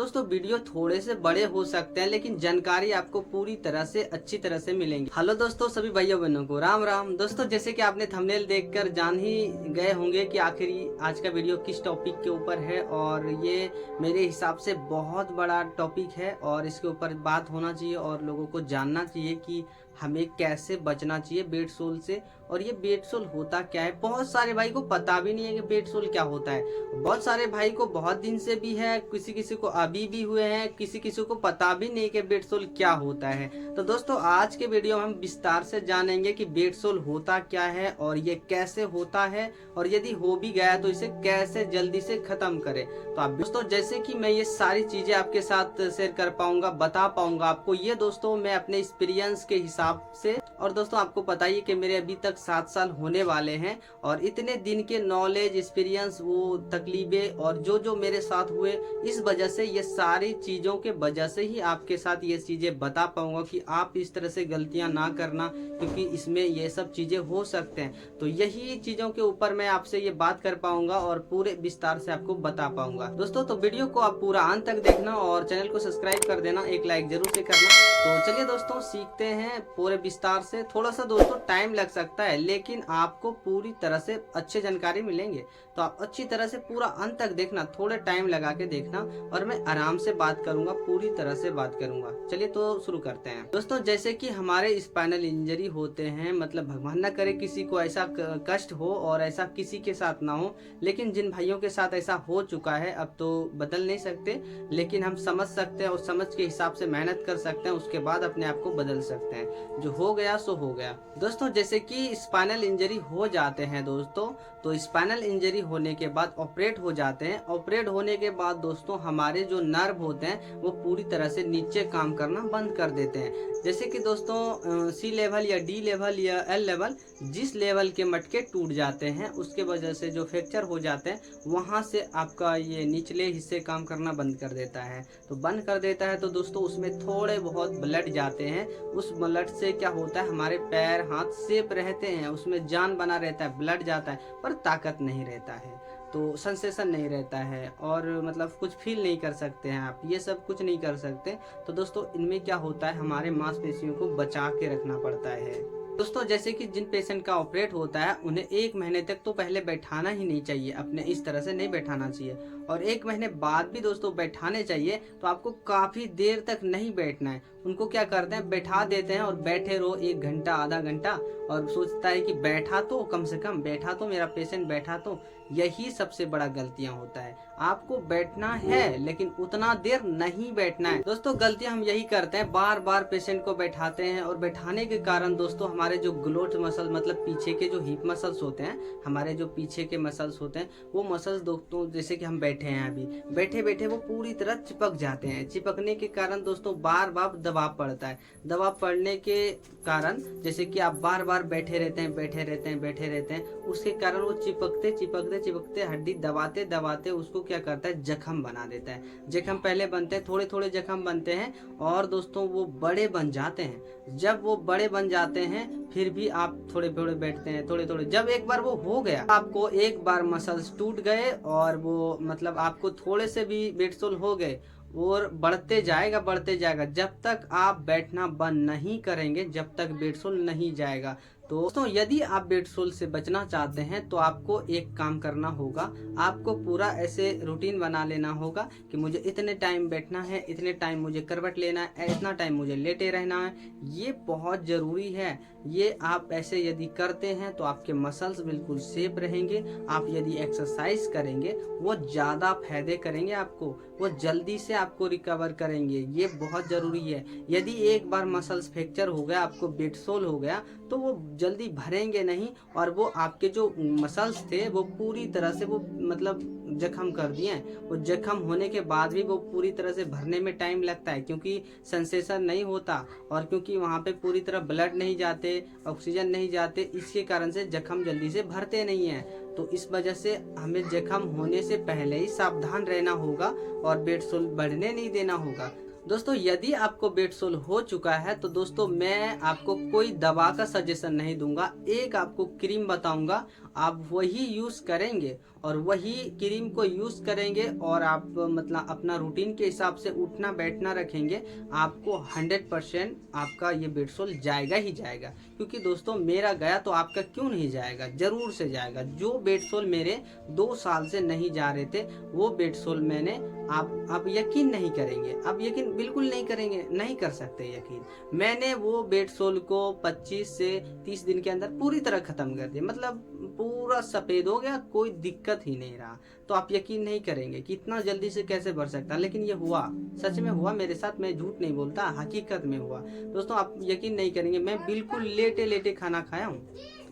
दोस्तों वीडियो थोड़े से बड़े हो सकते हैं लेकिन जानकारी आपको पूरी तरह से अच्छी तरह से मिलेंगी। हेलो दोस्तों, सभी भाइयों बहनों को राम राम। दोस्तों जैसे कि आपने थंबनेल देखकर जान ही गए होंगे कि आखिर आज का वीडियो किस टॉपिक के ऊपर है, और ये मेरे हिसाब से बहुत बड़ा टॉपिक है और इसके ऊपर बात होना चाहिए और लोगों को जानना चाहिए कि हमें कैसे बचना चाहिए बेड सोल से, और ये बेड सोल होता क्या है। बहुत सारे भाई को पता भी नहीं है कि बेड सोल क्या होता है। बहुत सारे भाई को बहुत दिन से भी है, किसी किसी को अभी भी हुए हैं, किसी किसी को पता भी नहीं कि बेड सोल क्या होता है। तो दोस्तों आज के वीडियो में हम विस्तार से जानेंगे कि बेड सोल होता क्या है और ये कैसे होता है, और यदि हो भी गया तो इसे कैसे जल्दी से खत्म करें। तो आप दोस्तों जैसे कि मैं ये सारी चीजें आपके साथ शेयर कर पाऊंगा, बता पाऊंगा आपको, ये दोस्तों मैं अपने एक्सपीरियंस के हिसाब से। और दोस्तों आपको पता ही कि मेरे अभी तक 7 साल होने वाले हैं, और इतने दिन के नॉलेज, एक्सपीरियंस, वो तकलीफें और जो जो मेरे साथ हुए, इस वजह से ये सारी चीज़ों के वजह से ही आपके साथ ये चीज़ें बता पाऊंगा कि आप इस तरह से गलतियां ना करना, क्योंकि इसमें ये सब चीज़ें हो सकते हैं। तो यही चीज़ों के ऊपर मैं आपसे ये बात कर पाऊंगा और पूरे विस्तार से आपको बता पाऊंगा। दोस्तों तो वीडियो को आप पूरा अंत तक देखना और चैनल को सब्सक्राइब कर देना, एक लाइक जरूर से करना। तो चलिए दोस्तों सीखते हैं पूरे विस्तार से। थोड़ा सा दोस्तों टाइम लग सकता है लेकिन आपको पूरी तरह से अच्छी जानकारी मिलेंगे, तो आप अच्छी तरह से पूरा अंत तक देखना, थोड़े टाइम लगा के देखना, और मैं आराम से बात करूंगा, पूरी तरह से बात करूंगा। चलिए तो शुरू करते हैं। दोस्तों जैसे कि हमारे स्पाइनल इंजरी होते हैं, मतलब भगवान ना करे किसी को ऐसा कष्ट हो और ऐसा किसी के साथ ना हो, लेकिन जिन भाइयों के साथ ऐसा हो चुका है अब तो बदल नहीं सकते, लेकिन हम समझ सकते हैं और समझ के हिसाब से मेहनत कर सकते हैं, उसके बाद अपने आप को बदल सकते हैं। जो हो गया सो हो गया। दोस्तों जैसे कि स्पाइनल इंजरी हो जाते हैं दोस्तों, तो स्पाइनल इंजरी होने के बाद ऑपरेट हो जाते हैं। ऑपरेट होने के बाद दोस्तों हमारे जो नर्व होते हैं वो पूरी तरह से नीचे काम करना बंद कर देते हैं। जैसे कि दोस्तों सी लेवल या डी लेवल या एल लेवल, जिस लेवल के मटके टूट जाते हैं उसके वजह से जो फ्रैक्चर हो जाते हैं, वहां से आपका ये निचले हिस्से काम करना बंद कर देता है। तो बंद कर देता है तो दोस्तों उसमें थोड़े बहुत ब्लड जाते हैं। उस ब्लड से क्या होता है, हमारे पैर हाथ सेफ रहते हैं, उसमें जान बना रहता है, ब्लड जाता है पर ताकत नहीं रहता है, तो सेंसेशन नहीं रहता है, और मतलब कुछ फील नहीं कर सकते हैं आप, ये सब कुछ नहीं कर सकते। तो दोस्तों इनमें क्या होता है, हमारे मांसपेशियों को बचा के रखना पड़ता है। दोस्तों जैसे कि जिन पेशेंट का ऑपरेट होता है उन्हें 1 महीने तक तो पहले बैठाना ही नहीं चाहिए, अपने इस तरह से नहीं बैठाना चाहिए, और 1 महीने बाद भी दोस्तों बैठाने चाहिए। तो आपको काफी देर तक नहीं बैठना है। उनको क्या करते हैं, बैठा देते हैं और बैठे रहो 1 घंटा आधा घंटा, और सोचता है कि बैठा तो कम से कम, बैठा तो मेरा पेशेंट बैठा तो। यही सबसे बड़ा गलतियां होता है। आपको बैठना है लेकिन उतना देर नहीं बैठना है। दोस्तों गलतियां हम यही करते हैं, बार बार पेशेंट को बैठाते हैं, और बैठाने के कारण दोस्तों हमारे जो ग्लूट मसल, मतलब पीछे के जो हिप मसल्स होते हैं, हमारे जो पीछे के मसल्स होते हैं, वो मसल्स दोस्तों जैसे कि हम बैठे हैं अभी, बैठे बैठे वो पूरी तरह चिपक जाते हैं। चिपकने के कारण दोस्तों बार बार दबाव पड़ता है। दबाव पड़ने के कारण जैसे कि आप बार बार बैठे रहते हैं, बैठे रहते हैं, बैठे रहते हैं, उसके कारण वो चिपकते चिपकते चिपकते हड्डी दबाते दबाते उसको क्या करता है, जख्म बना देता है। जख्म पहले बनते हैं, थोड़े थोड़े जख्म बनते हैं, और दोस्तों वो बड़े बन जाते हैं। जब वो बड़े बन जाते हैं फिर भी आप थोड़े थोड़े बैठते हैं, थोड़े थोड़े। जब एक बार वो हो गया, आपको एक बार मसल्स टूट गए और वो मतलब आपको थोड़े से भी बेड सोल हो गए, और बढ़ते जाएगा बढ़ते जाएगा, जब तक आप बैठना बंद नहीं करेंगे, जब तक बेड सोल नहीं जाएगा। तो दोस्तों यदि आप बेड सोल से बचना चाहते हैं तो आपको एक काम करना होगा, आपको पूरा ऐसे रूटीन बना लेना होगा कि मुझे इतने टाइम बैठना है, इतने टाइम मुझे करवट लेना है, इतना टाइम मुझे लेटे रहना है। ये बहुत ज़रूरी है। ये आप ऐसे यदि करते हैं तो आपके मसल्स बिल्कुल सेफ रहेंगे। आप यदि एक्सरसाइज करेंगे वो ज़्यादा फायदे करेंगे आपको, वो जल्दी से आपको रिकवर करेंगे। ये बहुत ज़रूरी है। यदि एक बार मसल्स फ्रैक्चर हो गया, आपको बेड सोल हो गया, तो वो जल्दी भरेंगे नहीं, और वो आपके जो मसल्स थे वो पूरी तरह से वो मतलब जख्म कर दिए हैं। वो जख्म होने के बाद भी वो पूरी तरह से भरने में टाइम लगता है, क्योंकि सेंसेशन नहीं होता, और क्योंकि वहाँ पे पूरी तरह ब्लड नहीं जाते, ऑक्सीजन नहीं जाते, इसके कारण से जख्म जल्दी से भरते नहीं हैं। तो इस वजह से हमें जख्म होने से पहले ही सावधान रहना होगा और बेड सोल बढ़ने नहीं देना होगा। दोस्तों यदि आपको बेड सोल हो चुका है तो दोस्तों मैं आपको कोई दवा का सजेशन नहीं दूंगा, एक आपको क्रीम बताऊंगा, आप वही यूज़ करेंगे और वही क्रीम को यूज़ करेंगे और आप मतलब अपना रूटीन के हिसाब से उठना बैठना रखेंगे, आपको 100% आपका ये बेडसोल जाएगा ही जाएगा। क्योंकि दोस्तों मेरा गया तो आपका क्यों नहीं जाएगा, ज़रूर से जाएगा। जो बेडसोल मेरे 2 साल से नहीं जा रहे थे वो बेडसोल मैंने, आप यकीन नहीं करेंगे, आप यकीन बिल्कुल नहीं करेंगे, नहीं कर सकते यकीन। मैंने वो बेडसोल को 25 से 30 दिन के अंदर पूरी तरह ख़त्म कर दिया, मतलब पूरा सफ़ेद हो गया, कोई दिक्कत ही नहीं रहा। तो आप यकीन नहीं करेंगे कि इतना जल्दी से कैसे बढ़ सकता, लेकिन ये हुआ, सच में हुआ मेरे साथ, मैं झूठ नहीं बोलता, हकीकत में हुआ। दोस्तों आप यकीन नहीं करेंगे, मैं बिल्कुल लेटे लेटे खाना खाया हूँ,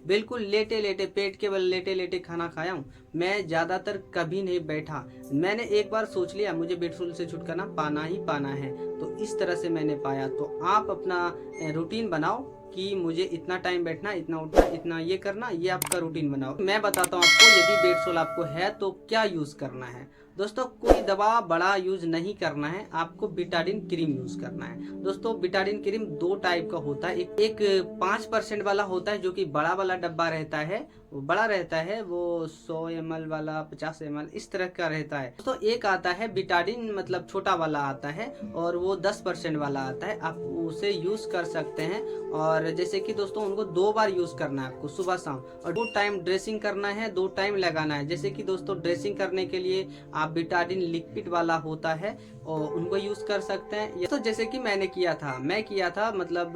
बिल्कुल लेटे लेटे, पेट के बल लेटे लेटे खाना खाया हूँ। मैं ज़्यादातर कभी नहीं बैठा। मैंने एक बार सोच लिया मुझे बेडसोल से छुटकारा पाना ही पाना है, तो इस तरह से मैंने पाया। तो आप अपना रूटीन बनाओ कि मुझे इतना टाइम बैठना, इतना उठना, इतना ये करना, ये आपका रूटीन बनाओ। मैं बताता हूँ आपको, यदि बेडसोल आपको है तो क्या यूज़ करना है। दोस्तों कोई दवा बड़ा यूज़ नहीं करना है, आपको बिटाडिन क्रीम यूज़ करना है। दोस्तों बिटाडिन क्रीम 2 टाइप का होता है, एक 5% वाला होता है जो कि बड़ा वाला डब्बा रहता है, वो बड़ा रहता है, वो 100 ml वाला, 50 ml इस तरह का रहता है। दोस्तों एक आता है बिटाडिन, मतलब छोटा वाला आता है, और वो 10% वाला आता है, आप उसे यूज़ कर सकते हैं। और जैसे कि दोस्तों उनको 2 बार यूज़ करना है आपको, सुबह शाम, और 2 टाइम ड्रेसिंग करना है, 2 टाइम लगाना है। जैसे कि दोस्तों ड्रेसिंग करने के लिए आप बिटाडिन लिक्विड वाला होता है और उनको यूज़ कर सकते हैं। तो जैसे कि मैं किया था मतलब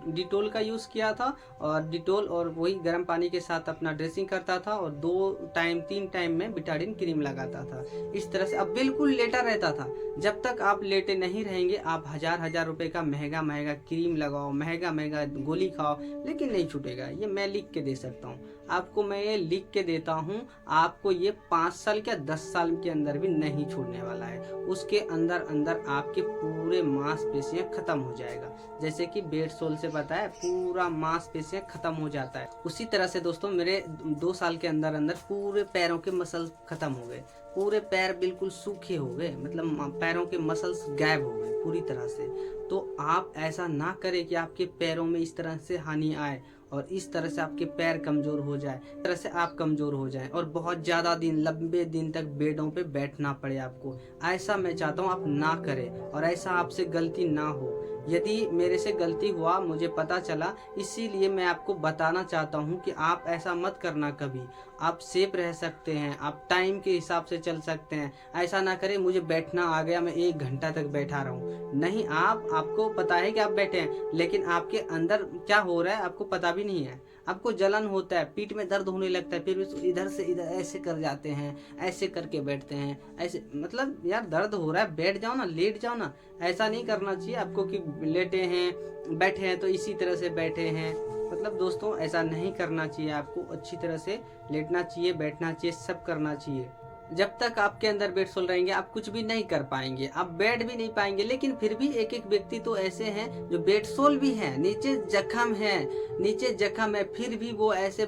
डिटोल का यूज़ किया था, और डिटोल और वही गर्म पानी के साथ अपना ड्रेसिंग करता था, और 2 टाइम 3 टाइम में बिटाडिन क्रीम लगाता था। इस तरह से अब बिल्कुल लेटा रहता था। जब तक आप लेटे नहीं रहेंगे, आप हजार रुपए का महंगा महंगा क्रीम लगाओ, महंगा महंगा गोली खाओ, लेकिन नहीं छूटेगा। ये मैं लिख के दे सकता हूँ आपको, मैं ये लिख के देता हूँ आपको, ये 5 साल क्या 10 साल के अंदर भी नहीं छूटने वाला है। उसके अंदर अंदर आपके पूरे मांसपेशियां खत्म हो जाएगा। जैसे कि बेडसोल से बताया, पूरा मांसपेशियां खत्म हो जाता है। उसी तरह से दोस्तों मेरे 2 साल के अंदर अंदर पूरे पैरों के मसल्स खत्म हो गए, पूरे पैर बिल्कुल सूखे हो गए, मतलब पैरों के मसल्स गायब हो गए पूरी तरह से। तो आप ऐसा ना करें कि आपके पैरों में इस तरह से हानि आए और इस तरह से आपके पैर कमज़ोर हो जाए, इस तरह से आप कमज़ोर हो जाएं और बहुत ज़्यादा दिन, लंबे दिन तक बेडों पे बैठना पड़े आपको। ऐसा मैं चाहता हूँ आप ना करें, और ऐसा आपसे गलती ना हो। यदि मेरे से गलती हुआ, मुझे पता चला, इसीलिए मैं आपको बताना चाहता हूँ कि आप ऐसा मत करना कभी। आप सेफ रह सकते हैं, आप टाइम के हिसाब से चल सकते हैं। ऐसा ना करें मुझे बैठना आ गया, मैं 1 घंटा तक बैठा रहूं। नहीं, आपको पता है कि आप बैठे हैं, लेकिन आपके अंदर क्या हो रहा है आपको पता भी नहीं है। आपको जलन होता है, पीठ में दर्द होने लगता है, फिर भी इधर से इधर ऐसे कर जाते हैं, ऐसे करके बैठते हैं, ऐसे, मतलब यार दर्द हो रहा है, बैठ जाओ ना, लेट जाओ ना। ऐसा नहीं करना चाहिए आपको कि लेटे हैं बैठे हैं तो इसी तरह से बैठे हैं। मतलब दोस्तों ऐसा नहीं करना चाहिए, आपको अच्छी तरह से लेटना चाहिए, बैठना चाहिए, सब करना चाहिए। जब तक आपके अंदर बेडसोल रहेंगे आप कुछ भी नहीं कर पाएंगे, आप बैठ भी नहीं पाएंगे। लेकिन फिर भी एक एक व्यक्ति तो ऐसे हैं जो बेडसोल भी हैं, नीचे जख्म है, फिर भी वो ऐसे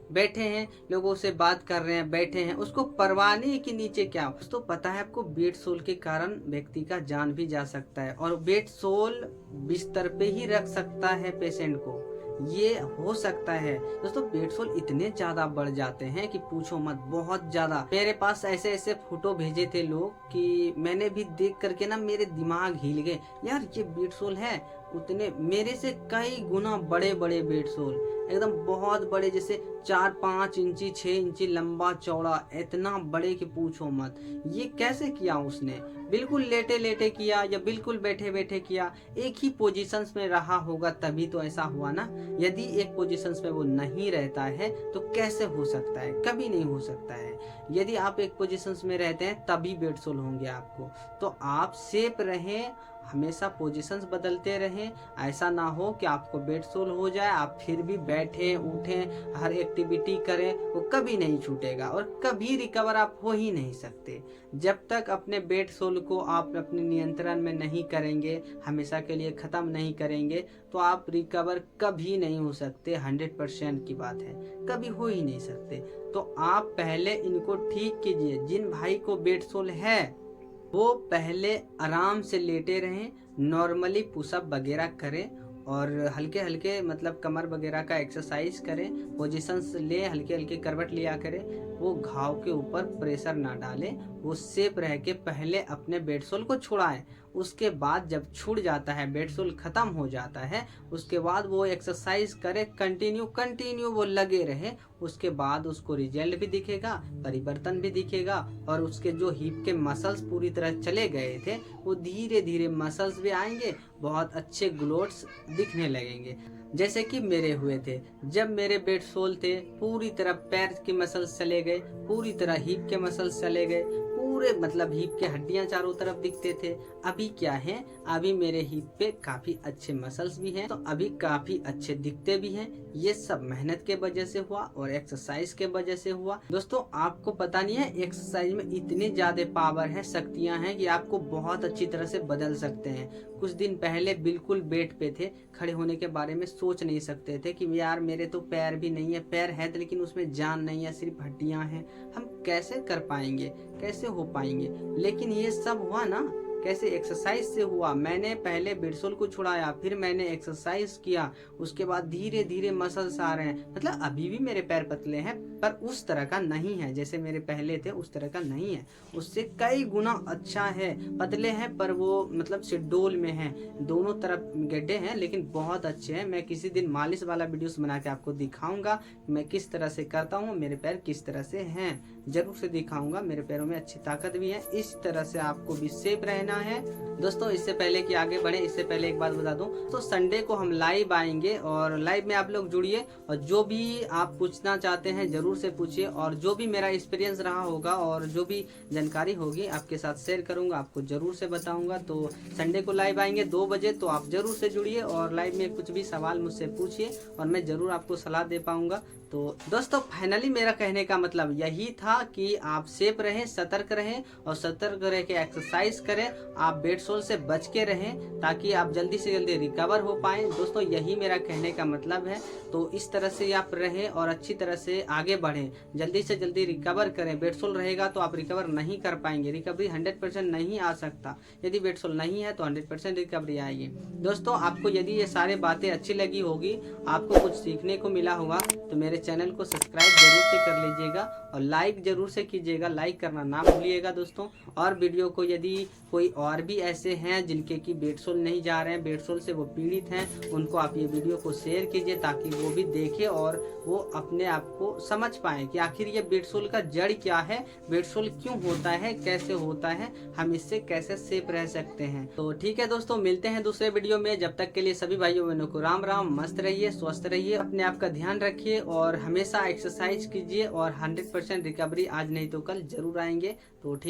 बैठे हैं, लोगों से बात कर रहे हैं, बैठे हैं, उसको परवाह नहीं कि नीचे क्या हो। तो पता है आपको, बेडसोल के कारण व्यक्ति का जान भी जा सकता है, और बेडसोल बिस्तर पे ही रख सकता है पेशेंट को, ये हो सकता है। दोस्तों बेडसोल इतने ज्यादा बढ़ जाते हैं कि पूछो मत, बहुत ज्यादा। मेरे पास ऐसे ऐसे फोटो भेजे थे लोग कि मैंने भी देख करके ना मेरे दिमाग हिल गए, यार ये बेडसोल है। उतने मेरे से कई गुना बड़े बड़े बेडसोल, एकदम बहुत बड़े, जैसे 4-5 इंची 6 इंची लंबा चौड़ा, इतना बड़े कि पूछो मत। ये कैसे किया उसने, बिल्कुल लेटे लेटे किया या बिल्कुल बैठे बैठे किया, एक ही पोजीशंस में रहा होगा तभी तो ऐसा हुआ ना। यदि एक पोजीशंस में वो नहीं रहता है तो कैसे हो सकता है, कभी नहीं हो सकता है। यदि आप एक पोजीशंस में रहते हैं तभी बेडसोल होंगे आपको। तो आप सेफ रहें, हमेशा पोजीशंस बदलते रहें। ऐसा ना हो कि आपको बेडसोल हो जाए, आप फिर भी बैठें उठें, हर एक्टिविटी करें, वो कभी नहीं छूटेगा और कभी रिकवर आप हो ही नहीं सकते। जब तक अपने बेडसोल को आप अपने नियंत्रण में नहीं करेंगे, हमेशा के लिए ख़त्म नहीं करेंगे, तो आप रिकवर कभी नहीं हो सकते। 100% की बात है, कभी हो ही नहीं सकते। तो आप पहले इनको ठीक कीजिए। जिन भाई को बेडसोल है वो पहले आराम से लेटे रहें, नॉर्मली पुशअप वगैरह करें, और हल्के हल्के मतलब कमर वगैरह का एक्सरसाइज करें, पोजीशंस ले, हल्के हल्के करवट लिया करें। वो घाव के ऊपर प्रेशर ना डालें, वो सेफ रह के पहले अपने बेडसोल को छुड़ाएं। उसके बाद जब छूट जाता है, बेडसोल खत्म हो जाता है, उसके बाद वो एक्सरसाइज करे, कंटिन्यू वो लगे रहे। उसके बाद उसको रिजल्ट भी दिखेगा, परिवर्तन भी दिखेगा, और उसके जो हिप के मसल्स पूरी तरह चले गए थे वो धीरे धीरे मसल्स भी आएंगे, बहुत अच्छे ग्लोट्स दिखने लगेंगे, जैसे कि मेरे हुए थे। जब मेरे बेडसोल थे पूरी तरह पैर के मसल्स चले गए, पूरी तरह हिप के मसल्स चले गए, पूरे मतलब हिप के हड्डियां चारों तरफ दिखते थे। अभी क्या है, अभी मेरे हिप पे काफी अच्छे मसल्स भी हैं, तो अभी काफी अच्छे दिखते भी हैं। ये सब मेहनत के वजह से हुआ और एक्सरसाइज के वजह से हुआ। दोस्तों आपको पता नहीं है, एक्सरसाइज में इतनी ज्यादा पावर है, शक्तियां हैं कि आपको बहुत अच्छी तरह से बदल सकते हैं। कुछ दिन पहले बिल्कुल बेड पे थे, खड़े होने के बारे में सोच नहीं सकते थे कि यार मेरे तो पैर भी नहीं है, पैर है तो लेकिन उसमें जान नहीं है, सिर्फ हड्डियां हैं, हम कैसे कर पाएंगे, कैसे हो पाएंगे। लेकिन ये सब हुआ ना कैसे, एक्सरसाइज से हुआ। मैंने पहले बेडसोल को छुड़ाया, फिर मैंने एक्सरसाइज किया, उसके बाद धीरे धीरे मसल्स आ रहे हैं। मतलब अभी भी मेरे पैर पतले हैं, पर उस तरह का नहीं है जैसे मेरे पहले थे, उस तरह का नहीं है, उससे कई गुना अच्छा है। पतले हैं पर वो मतलब शेड्यूल में है, दोनों तरफ गड्ढे हैं लेकिन बहुत अच्छे हैं। मैं किसी दिन मालिश वाला वीडियोस बना के आपको दिखाऊंगा मैं किस तरह से करता हूँ, मेरे पैर किस तरह से हैं, जरूर से दिखाऊंगा। मेरे पैरों में अच्छी ताकत भी है। इस तरह से आपको भी सेफ रहना है। दोस्तों इससे पहले कि आगे बढ़े, इससे पहले एक बात बता दूं, तो संडे को हम लाइव आएंगे और लाइव में आप लोग जुड़िए, और जो भी आप पूछना चाहते हैं जरूर से पूछिए, और जो भी मेरा एक्सपीरियंस रहा होगा और जो भी जानकारी होगी आपके साथ शेयर करूंगा, आपको जरूर से बताऊंगा। तो संडे को लाइव आएंगे 2 बजे, तो आप जरूर से जुड़िए और लाइव में कुछ भी सवाल मुझसे पूछिए और मैं जरूर आपको सलाह दे पाऊंगा। तो दोस्तों फाइनली मेरा कहने का मतलब यही था कि आप सेफ रहें, सतर्क रहें, और सतर्क रह के एक्सरसाइज करें, आप बेडसोल से बच के रहें ताकि आप जल्दी से जल्दी रिकवर हो पाएं। दोस्तों यही मेरा कहने का मतलब है। तो इस तरह से आप रहें और अच्छी तरह से आगे बढ़ें, जल्दी से जल्दी रिकवर करें। बेडसोल रहेगा तो आप रिकवर नहीं कर पाएंगे, रिकवरी 100% नहीं आ सकता। यदि बेडसोल नहीं है तो 100% रिकवरी आएगी। दोस्तों आपको यदि ये सारी बातें अच्छी लगी होगी, आपको कुछ सीखने को मिला होगा, तो मेरे चैनल को सब्सक्राइब जरूर से कर लीजिएगा और लाइक जरूर से कीजिएगा, लाइक करना ना भूलिएगा दोस्तों। और वीडियो को यदि कोई और भी ऐसे हैं जिनके की बेडसोल नहीं जा रहे हैं, बेडसोल से वो पीड़ित हैं, उनको आप ये वीडियो को शेयर कीजिए ताकि वो भी देखें और वो अपने आप को समझ पाए कि आखिर ये बेडसोल का जड़ क्या है, बेडसोल क्यों होता है, कैसे होता है, हम इससे कैसे सेफ रह सकते हैं। तो ठीक है दोस्तों, मिलते हैं दूसरे वीडियो में। जब तक के लिए सभी भाइयों बहनों को राम राम। मस्त रहिए, स्वस्थ रहिए, अपने आप का ध्यान रखिए और हमेशा एक्सरसाइज कीजिए और 100% रिकवरी आज नहीं तो कल जरूर आएंगे। तो ठीक।